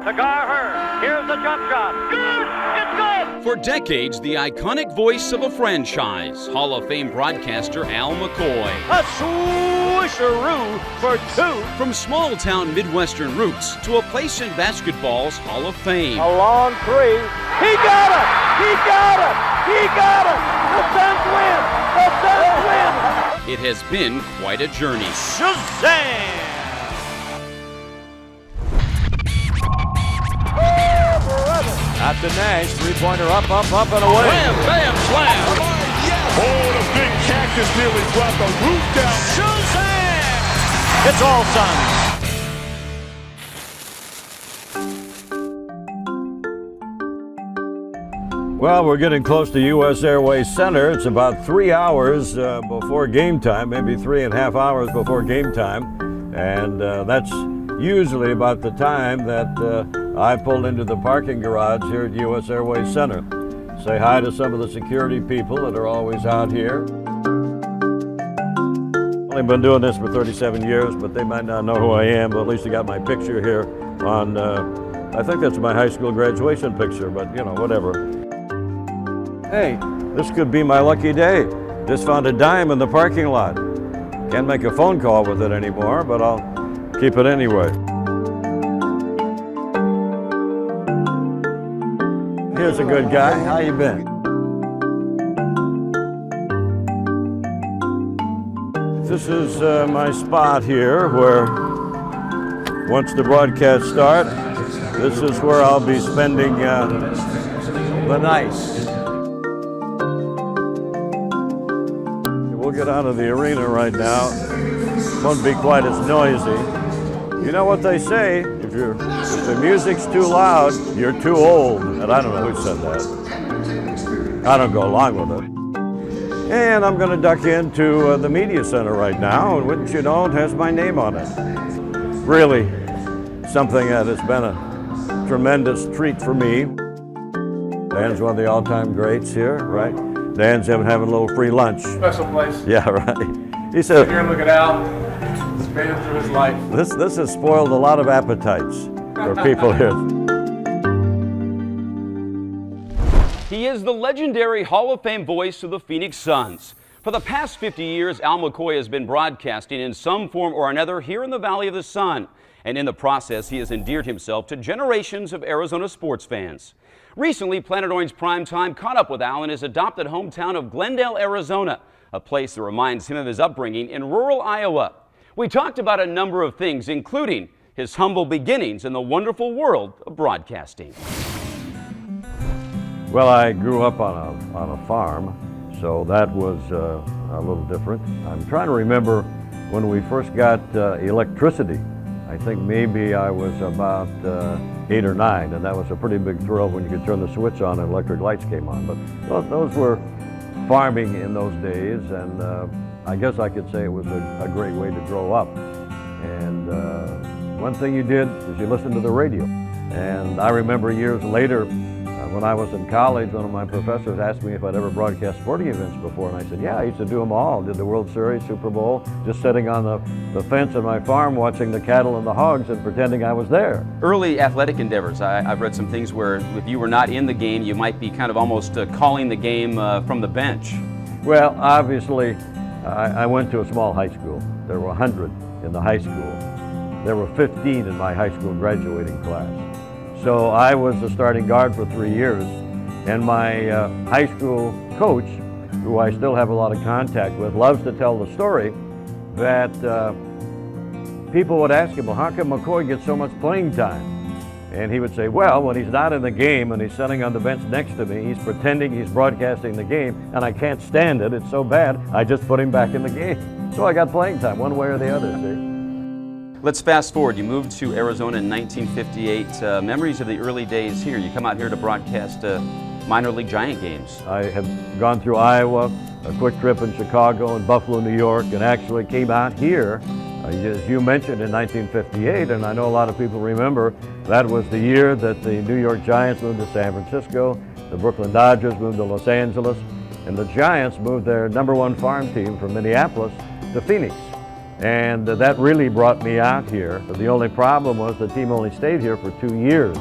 to Garher. Here's the jump shot. Good! It's good! For decades, the iconic voice of a franchise, Hall of Fame broadcaster Al McCoy. A swisheroo for two. From small-town Midwestern roots to a place in basketball's Hall of Fame. A long three. He got it! He got it! He got it! The Suns win! The Suns win! It has been quite a journey. Shazam! Out to Nash, three-pointer up, and away. Bam, bam, slam! Oh, the big cactus nearly brought the roof down. Shazam! It's all Suns. Well, we're getting close to U.S. Airways Center. It's about 3 hours before game time, maybe 3.5 hours before game time. And that's usually about the time that I pulled into the parking garage here at U.S. Airways Center. Say hi to some of the security people that are always out here. I've been doing this for 37 years, but they might not know who I am, but at least I got my picture here on, I think that's my high school graduation picture, but you know, whatever. Hey, this could be my lucky day. Just found a dime in the parking lot. Can't make a phone call with it anymore, but I'll keep it anyway. Here's a good guy. How you been? This is my spot here where once the broadcast starts, this is where I'll be spending the night. We'll get out of the arena right now. Won't be quite as noisy. You know what they say, if the music's too loud, you're too old. And I don't know who said that. I don't go along with it. And I'm going to duck into the media center right now, and wouldn't you know, it has my name on it. Really something that has been a tremendous treat for me. Dan's one of the all-time greats here, right? Dan's having a little free lunch. Special place. Yeah, right. He said, Here, look at Al. He's made it through his life. This has spoiled a lot of appetites for people here. He is the legendary Hall of Fame voice of the Phoenix Suns. For the past 50 years, Al McCoy has been broadcasting in some form or another here in the Valley of the Sun. And in the process, he has endeared himself to generations of Arizona sports fans. Recently, Planet Orange Primetime caught up with Al in his adopted hometown of Glendale, Arizona, a place that reminds him of his upbringing in rural Iowa. We talked about a number of things, including his humble beginnings in the wonderful world of broadcasting. Well, I grew up on a farm, so that was a little different. I'm trying to remember when we first got electricity. I think maybe I was about 8 or 9, and that was a pretty big thrill when you could turn the switch on and electric lights came on. But those were farming in those days, and I guess I could say it was a great way to grow up. And one thing you did is you listened to the radio. And I remember years later, when I was in college, one of my professors asked me if I'd ever broadcast sporting events before, and I said, yeah, I used to do them all. Did the World Series, Super Bowl, just sitting on the fence of my farm watching the cattle and the hogs and pretending I was there. Early athletic endeavors, I've read some things where if you were not in the game, you might be kind of almost calling the game from the bench. Well, obviously, I went to a small high school. There were 100 in the high school. There were 15 in my high school graduating class. So I was the starting guard for 3 years, and my high school coach, who I still have a lot of contact with, loves to tell the story that people would ask him, well, how come McCoy gets so much playing time? And he would say, well, when he's not in the game and he's sitting on the bench next to me, he's pretending he's broadcasting the game, and I can't stand it. It's so bad, I just put him back in the game. So I got playing time, one way or the other, see? Let's fast forward. You moved to Arizona in 1958. Memories of the early days here. You come out here to broadcast minor league Giant games. I had gone through Iowa, a quick trip in Chicago and Buffalo, New York, and actually came out here, as you mentioned, in 1958, and I know a lot of people remember that was the year that the New York Giants moved to San Francisco, the Brooklyn Dodgers moved to Los Angeles, and the Giants moved their #1 farm team from Minneapolis to Phoenix. And that really brought me out here. The only problem was the team only stayed here for 2 years.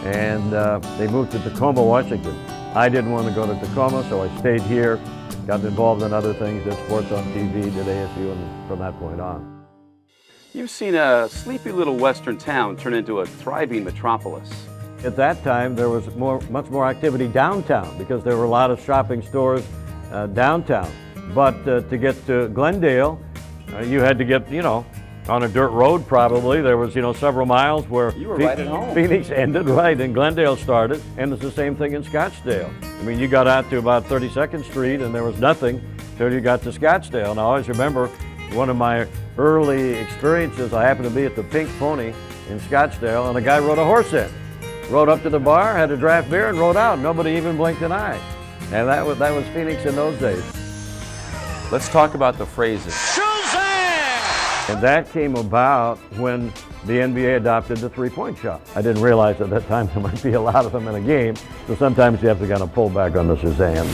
And they moved to Tacoma, Washington. I didn't want to go to Tacoma, so I stayed here, got involved in other things, did sports on TV, did ASU, and from that point on. You've seen a sleepy little western town turn into a thriving metropolis. At that time, there was much more activity downtown because there were a lot of shopping stores downtown. But to get to Glendale, you had to get, on a dirt road probably. There was, several miles where you were right at home. Phoenix ended, right, and Glendale started, and it's the same thing in Scottsdale. I mean, you got out to about 32nd Street and there was nothing till you got to Scottsdale. And I always remember one of my early experiences, I happened to be at the Pink Pony in Scottsdale, and a guy rode a horse in. Rode up to the bar, had a draft beer, and rode out. Nobody even blinked an eye. And that was Phoenix in those days. Let's talk about the phrases. And that came about when the NBA adopted the three-point shot. I didn't realize at that time there might be a lot of them in a game, so sometimes you have to kind of pull back on the Shazam.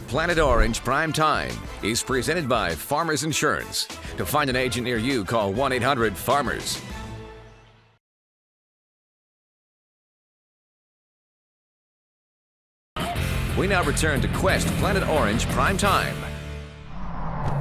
Planet Orange Primetime is presented by Farmers Insurance. To find an agent near you, call 1-800-FARMERS. We now return to Quest Planet Orange Primetime.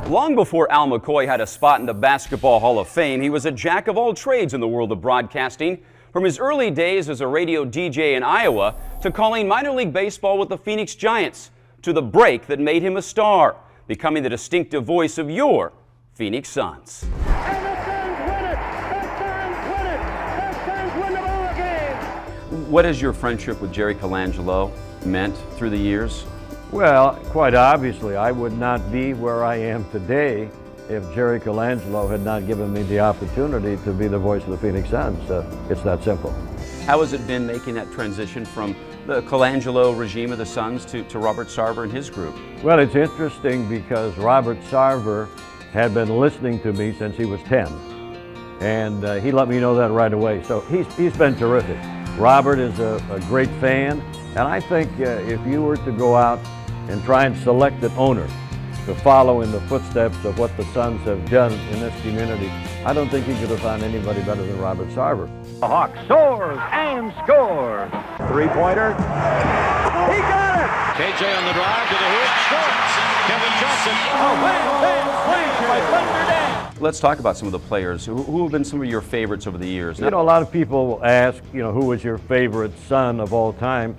Long before Al McCoy had a spot in the Basketball Hall of Fame, he was a jack of all trades in the world of broadcasting. From his early days as a radio DJ in Iowa to calling minor league baseball with the Phoenix Giants, to the break that made him a star, becoming the distinctive voice of your Phoenix Suns. And the Suns win it! The Suns win it! The Suns win the ball game! What has your friendship with Jerry Colangelo meant through the years? Well, quite obviously, I would not be where I am today if Jerry Colangelo had not given me the opportunity to be the voice of the Phoenix Suns. It's that simple. How has it been making that transition from the Colangelo regime of the Suns to Robert Sarver and his group? Well, it's interesting because Robert Sarver had been listening to me since he was 10. And he let me know that right away. So he's been terrific. Robert is a great fan. And I think if you were to go out and try and select an owner to follow in the footsteps of what the Suns have done in this community, I don't think you could have found anybody better than Robert Sarver. The Hawk soars and scores. Three-pointer. He got it! KJ on the drive to the hoop, scores. Kevin Johnson. Oh, slam by Thunder Dan. Let's talk about some of the players. Who have been some of your favorites over the years? A lot of people ask, who was your favorite Sun of all time?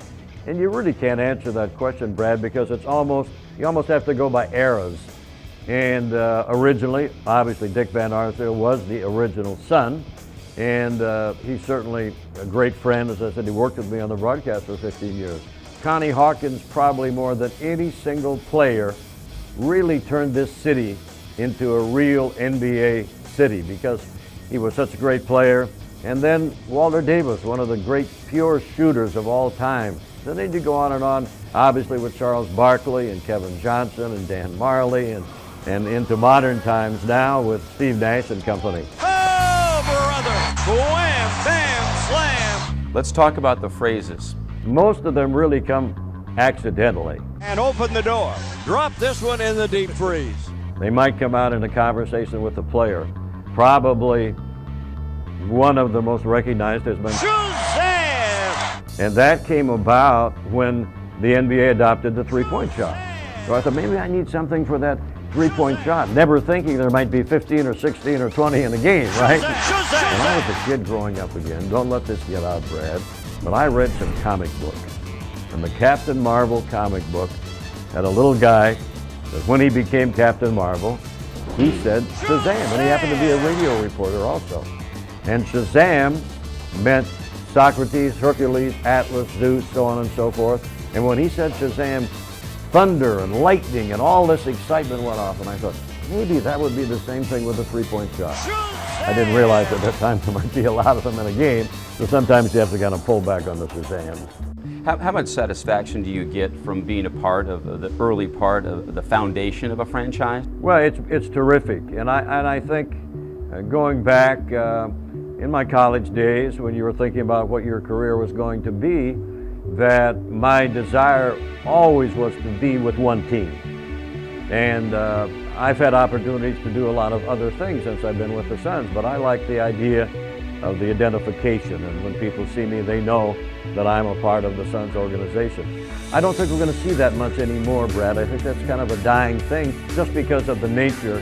And you really can't answer that question, Brad, because you almost have to go by eras. And originally, obviously, Dick Van Arsdale was the original Sun. And he's certainly a great friend. As I said, he worked with me on the broadcast for 15 years. Connie Hawkins, probably more than any single player, really turned this city into a real NBA city because he was such a great player. And then Walter Davis, one of the great pure shooters of all time. Then they did go on and on, obviously with Charles Barkley and Kevin Johnson and Dan Marley and into modern times now with Steve Nash and company. Oh, brother! Wham, bam, slam! Let's talk about the phrases. Most of them really come accidentally. And open the door. Drop this one in the deep freeze. They might come out in a conversation with the player. Probably one of the most recognized has been Shazam! And that came about when the NBA adopted the three-point shot. So I thought maybe I need something for that three-point shot, never thinking there might be 15 or 16 or 20 in the game, right? When I was a kid growing up again, don't let this get out, Brad, but I read some comic books. And the Captain Marvel comic book had a little guy that when he became Captain Marvel, he said Shazam, and he happened to be a radio reporter also. And Shazam meant Socrates, Hercules, Atlas, Zeus, so on and so forth. And when he said Shazam, thunder and lightning and all this excitement went off, and I thought, maybe that would be the same thing with a three-point shot. I didn't realize at that time there might be a lot of them in a game, so sometimes you have to kind of pull back on the Shazams. How much satisfaction do you get from being a part of the early part of the foundation of a franchise? Well, it's terrific, and I think going back in my college days when you were thinking about what your career was going to be, that my desire always was to be with one team. And I've had opportunities to do a lot of other things since I've been with the Suns, but I like the idea of the identification, and when people see me, they know that I'm a part of the Suns organization. I don't think we're going to see that much anymore, Brad. I think that's kind of a dying thing just because of the nature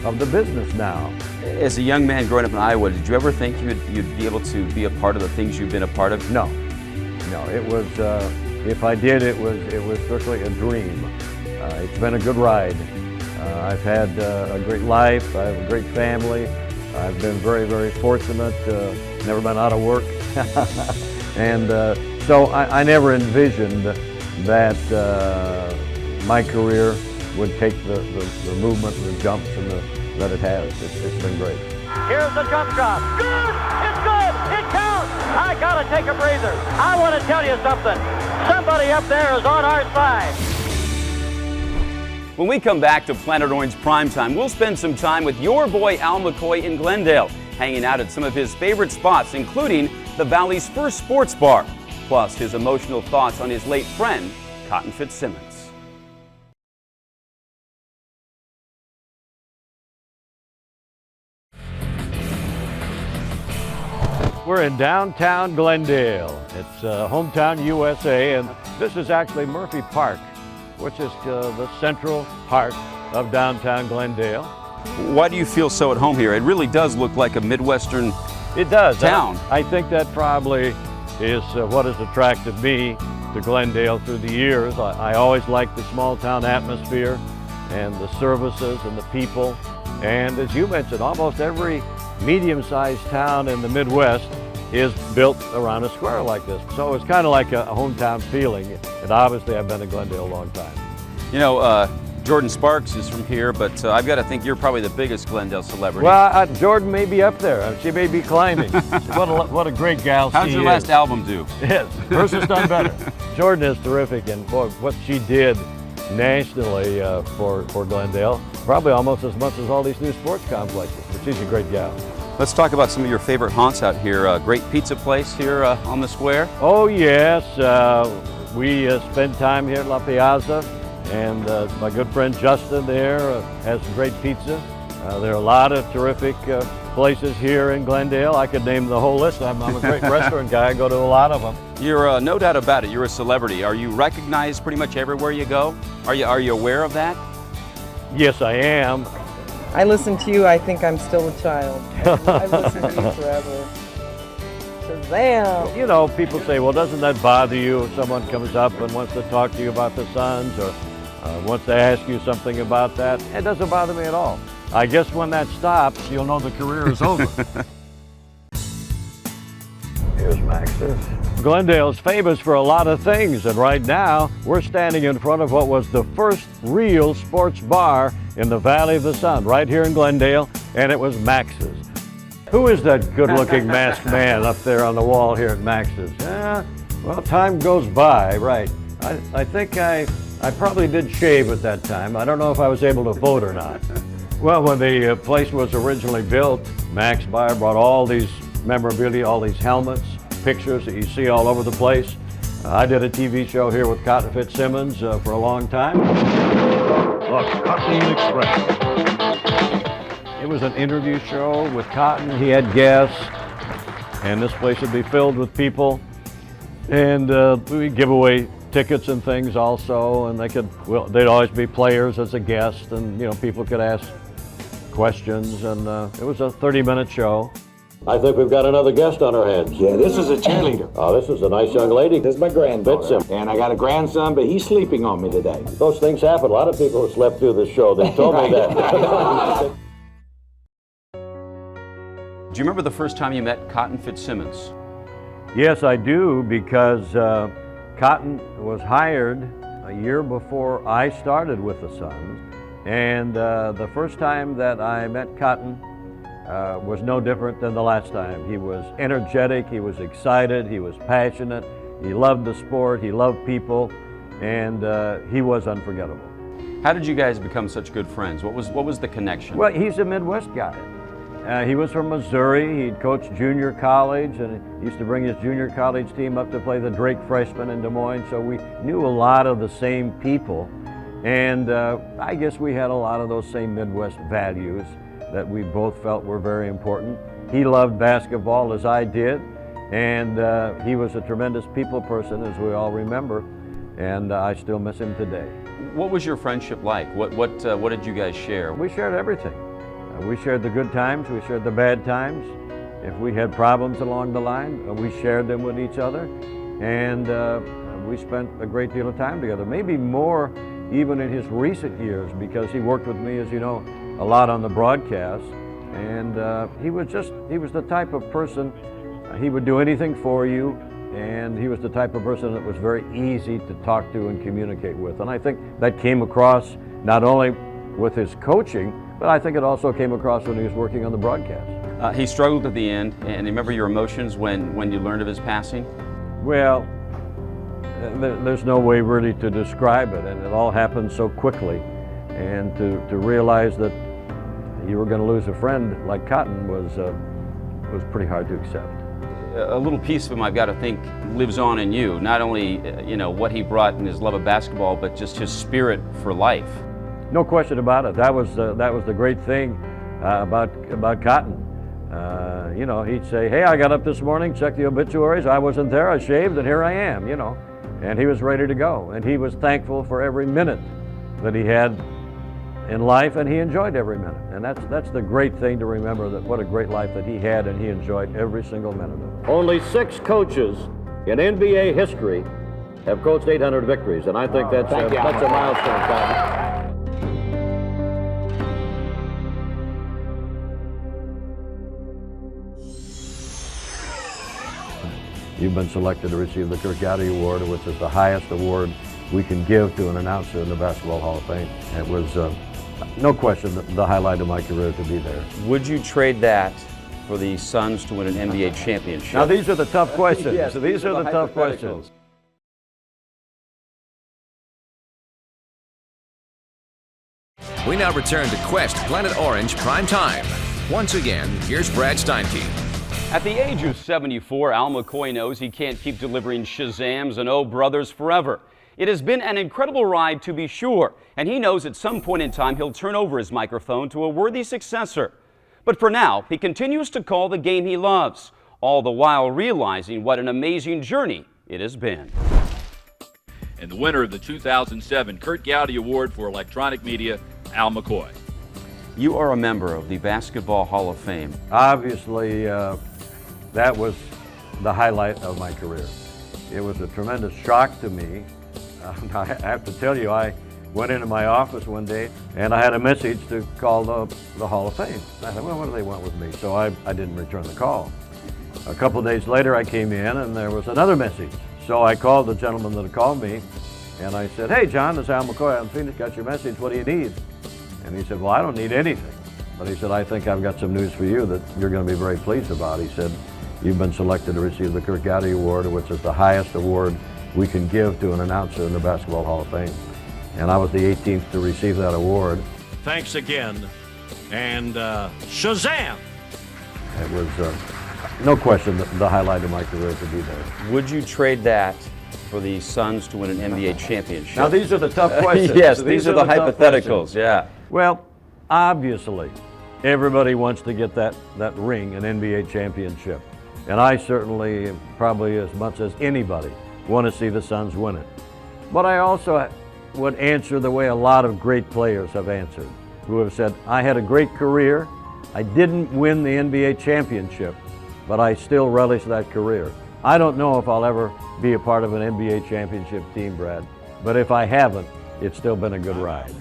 of the business now. As a young man growing up in Iowa, did you ever think you'd be able to be a part of the things you've been a part of? No, it was, if I did, it was strictly a dream. It's been a good ride. I've had a great life, I have a great family. I've been very, very fortunate, never been out of work. And so I never envisioned that my career would take the movement and the jumps and that it has. It's been great. Here's the jump shot. Good! It's good! It counts! I gotta take a breather. I want to tell you something. Somebody up there is on our side. When we come back to Planet Orange Primetime, we'll spend some time with your boy Al McCoy in Glendale, hanging out at some of his favorite spots, including the Valley's first sports bar, plus his emotional thoughts on his late friend, Cotton Fitzsimmons. We're in downtown Glendale. It's hometown USA, and this is actually Murphy Park, which is the central heart of downtown Glendale. Why do you feel so at home here? It really does look like a Midwestern It does. town. I think that probably is what has attracted me to Glendale through the years. I always liked the small town atmosphere and the services and the people. And as you mentioned, almost every medium-sized town in the Midwest is built around a square like this. So it's kind of like a hometown feeling. And obviously I've been in Glendale a long time. You know, Jordan Sparks is from here, but I've got to think you're probably the biggest Glendale celebrity. Well, Jordan may be up there. She may be climbing. what a great gal she is. How'd your last album do? Yes, hers has done better. Jordan is terrific, and boy, what she did nationally for Glendale, probably almost as much as all these new sports complexes, but she's a great gal. Let's talk about some of your favorite haunts out here. Great pizza place here on the square. Oh yes, we spend time here at La Piazza, and my good friend Justin there has some great pizza. There are a lot of terrific places here in Glendale. I could name the whole list. I'm a great restaurant guy. I go to a lot of them. You're no doubt about it. You're a celebrity. Are you recognized pretty much everywhere you go? Are you aware of that? Yes, I am. I listen to you, I think I'm still a child. I've listened to you forever. Shazam! You know, people say, well, doesn't that bother you if someone comes up and wants to talk to you about the Suns or wants to ask you something about that? It doesn't bother me at all. I guess when that stops, you'll know the career is over. Here's Max's. Glendale's famous for a lot of things, and right now we're standing in front of what was the first real sports bar in the Valley of the Sun, right here in Glendale, and it was Max's. Who is that good-looking masked man up there on the wall here at Max's? Well, time goes by, right. I think I probably did shave at that time. I don't know if I was able to vote or not. Well, when the place was originally built, Max Bar brought all these memorabilia, all these helmets, pictures that you see all over the place. I did a TV show here with Cotton Fitzsimmons for a long time. The Cotton Express. It was an interview show with Cotton. He had guests, and this place would be filled with people. And we'd give away tickets and things also, and they'd always be players as a guest, and people could ask questions, and it was a 30-minute show. I think we've got another guest on our hands. Yeah, this is a cheerleader. Oh, this is a nice young lady. This is my granddaughter. And I got a grandson, but he's sleeping on me today. Those things happen. A lot of people have slept through this show. They told me that. Do you remember the first time you met Cotton Fitzsimmons? Yes, I do, because Cotton was hired a year before I started with the Suns. And the first time that I met Cotton was no different than the last time. He was energetic, he was excited, he was passionate, he loved the sport, he loved people, and he was unforgettable. How did you guys become such good friends? What was the connection? Well, he's a Midwest guy. He was from Missouri. He'd coached junior college, and he used to bring his junior college team up to play the Drake freshmen in Des Moines, so we knew a lot of the same people. And I guess we had a lot of those same Midwest values that we both felt were very important. He loved basketball as I did, and he was a tremendous people person, as we all remember, and I still miss him today. What was your friendship like? What did you guys share? We shared everything. We shared the good times, we shared the bad times. If we had problems along the line, we shared them with each other, and we spent a great deal of time together, maybe more even in his recent years, because he worked with me, as you know, a lot on the broadcast, and he was the type of person, he would do anything for you, and he was the type of person that was very easy to talk to and communicate with. And I think that came across not only with his coaching, but I think it also came across when he was working on the broadcast. He struggled at the end, and remember your emotions when you learned of his passing? Well, there's no way really to describe it, and it all happened so quickly. And to realize that you were going to lose a friend like Cotton was pretty hard to accept. A little piece of him, I've got to think, lives on in you. Not only what he brought in his love of basketball, but just his spirit for life. No question about it. That was the great thing about Cotton. He'd say, "Hey, I got up this morning, checked the obituaries. I wasn't there. I shaved, and here I am." And he was ready to go. And he was thankful for every minute that he had in life, and he enjoyed every minute. And that's the great thing to remember, that what a great life that he had, and he enjoyed every single minute of it. Only 6 coaches in NBA history have coached 800 victories, and I think that's a milestone, Cotton. You've been selected to receive the Kirk Gowdy Award, which is the highest award we can give to an announcer in the Basketball Hall of Fame. It was, no question, the highlight of my career to be there. Would you trade that for the Suns to win an NBA championship? Now, these are the tough questions. Yes, these are the tough questions. We now return to Quest Planet Orange Primetime. Once again, here's Brad Steinke. At the age of 74, Al McCoy knows he can't keep delivering Shazams and Oh Brothers forever. It has been an incredible ride, to be sure, and he knows at some point in time he'll turn over his microphone to a worthy successor. But for now, he continues to call the game he loves, all the while realizing what an amazing journey it has been. And the winner of the 2007 Kurt Gowdy Award for Electronic Media, Al McCoy. You are a member of the Basketball Hall of Fame. Obviously, that was the highlight of my career. It was a tremendous shock to me. I have to tell you, I went into my office one day and I had a message to call the Hall of Fame. I thought, well, what do they want with me? So I didn't return the call. A couple of days later, I came in and there was another message. So I called the gentleman that had called me and I said, "Hey, John, this is Al McCoy out in Phoenix, got your message, what do you need?" And he said, "Well, I don't need anything." But he said, "I think I've got some news for you that you're going to be very pleased about." He said, "You've been selected to receive the Kurt Gowdy Award, which is the highest award we can give to an announcer in the Basketball Hall of Fame." And I was the 18th to receive that award. Thanks again, and Shazam! It was, no question, the highlight of my career to be there. Would you trade that for the Suns to win an NBA championship? Now, these are the tough questions. Yes, these are the hypotheticals, yeah. Well, obviously, everybody wants to get that ring, an NBA championship. And I certainly, probably as much as anybody, want to see the Suns win it. But I also would answer the way a lot of great players have answered, who have said, "I had a great career. I didn't win the NBA championship, but I still relish that career." I don't know if I'll ever be a part of an NBA championship team, Brad, but if I haven't, it's still been a good ride.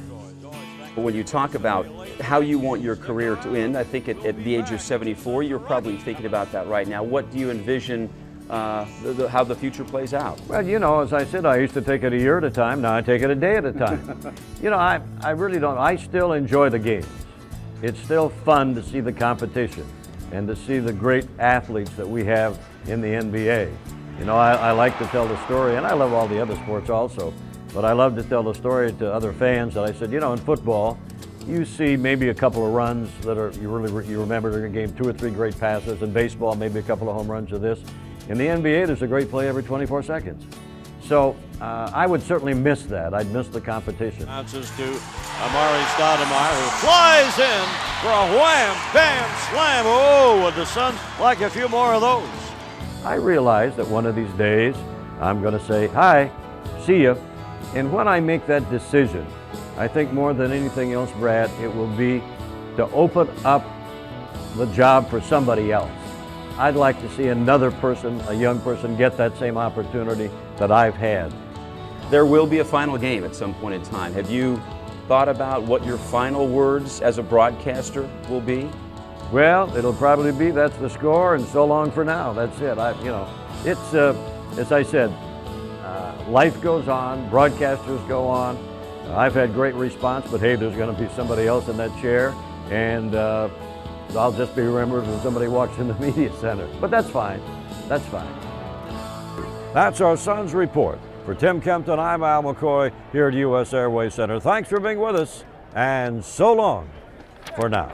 When you talk about how you want your career to end, I think at the age of 74, you're probably thinking about that right now. What do you envision how the future plays out? Well, as I said, I used to take it a year at a time. Now I take it a day at a time. I really don't. I still enjoy the games. It's still fun to see the competition and to see the great athletes that we have in the NBA. I like to tell the story, and I love all the other sports also, but I love to tell the story to other fans that I said, in football, you see maybe a couple of runs that you remember during a game, 2 or 3 great passes. In baseball, maybe a couple of home runs of this. In the NBA, there's a great play every 24 seconds. So I would certainly miss that. I'd miss the competition. Bounces to Amari Stoudemire, who flies in for a wham, bam, slam. Oh, would the Suns like a few more of those? I realize that one of these days I'm going to say, hi, see ya. And when I make that decision, I think more than anything else, Brad, it will be to open up the job for somebody else. I'd like to see another person, a young person, get that same opportunity that I've had. There will be a final game at some point in time. Have you thought about what your final words as a broadcaster will be? Well, it'll probably be, that's the score, and so long for now. That's it. It's, as I said, life goes on, broadcasters go on. I've had great response, but hey, there's going to be somebody else in that chair, and I'll just be remembered when somebody walks in the media center. But that's fine. That's fine. That's our Suns report. For Tim Kempton, I'm Al McCoy here at U.S. Airways Center. Thanks for being with us, and so long for now.